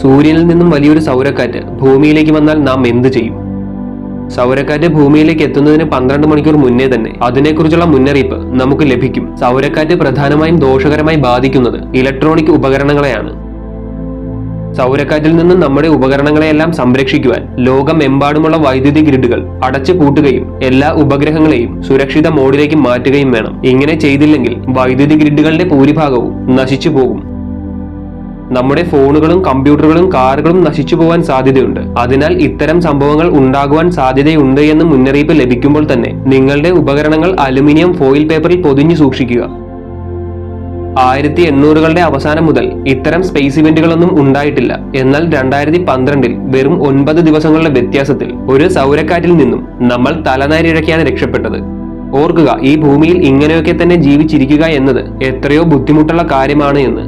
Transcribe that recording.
സൂര്യനിൽ നിന്നും വലിയൊരു സൗരക്കാറ്റ് ഭൂമിയിലേക്ക് വന്നാൽ നാം എന്ത് ചെയ്യും? സൗരക്കാറ്റ് ഭൂമിയിലേക്ക് എത്തുന്നതിന് 12 മണിക്കൂർ മുന്നേ തന്നെ അതിനെക്കുറിച്ചുള്ള മുന്നറിയിപ്പ് നമുക്ക് ലഭിക്കും. സൗരക്കാറ്റ് പ്രധാനമായും ദോഷകരമായി ബാധിക്കുന്നത് ഇലക്ട്രോണിക് ഉപകരണങ്ങളെയാണ്. സൗരക്കാറ്റിൽ നിന്നും നമ്മുടെ ഉപകരണങ്ങളെയെല്ലാം സംരക്ഷിക്കുവാൻ ലോകമെമ്പാടുമുള്ള വൈദ്യുതി ഗ്രിഡുകൾ അടച്ചു പൂട്ടുകയും എല്ലാ ഉപഗ്രഹങ്ങളെയും സുരക്ഷിത മോഡിലേക്ക് മാറ്റുകയും വേണം. ഇങ്ങനെ ചെയ്തില്ലെങ്കിൽ വൈദ്യുതി ഗ്രിഡുകളുടെ ഭൂരിഭാഗവും നശിച്ചു പോകും. നമ്മുടെ ഫോണുകളും കമ്പ്യൂട്ടറുകളും കാറുകളും നശിച്ചു പോകാൻ സാധ്യതയുണ്ട്. അതിനാൽ ഇത്തരം സംഭവങ്ങൾ ഉണ്ടാകുവാൻ സാധ്യതയുണ്ട് എന്ന് മുന്നറിയിപ്പ് ലഭിക്കുമ്പോൾ തന്നെ നിങ്ങളുടെ ഉപകരണങ്ങൾ അലുമിനിയം ഫോയിൽ പേപ്പറിൽ പൊതിഞ്ഞു സൂക്ഷിക്കുക. 1800കളുടെ അവസാനം മുതൽ ഇത്തരം സ്പേസ് ഇവന്റുകളൊന്നും ഉണ്ടായിട്ടില്ല. എന്നാൽ 2012 വെറും 9 ദിവസങ്ങളുടെ വ്യത്യാസത്തിൽ ഒരു സൗരക്കാറ്റിൽ നിന്നും നമ്മൾ തലനാരിഴക്കാണ് രക്ഷപ്പെട്ടത്. ഓർക്കുക, ഈ ഭൂമിയിൽ ഇങ്ങനെയൊക്കെ തന്നെ ജീവിച്ചിരിക്കുക എന്നത് എത്രയോ ബുദ്ധിമുട്ടുള്ള കാര്യമാണ് എന്ന്.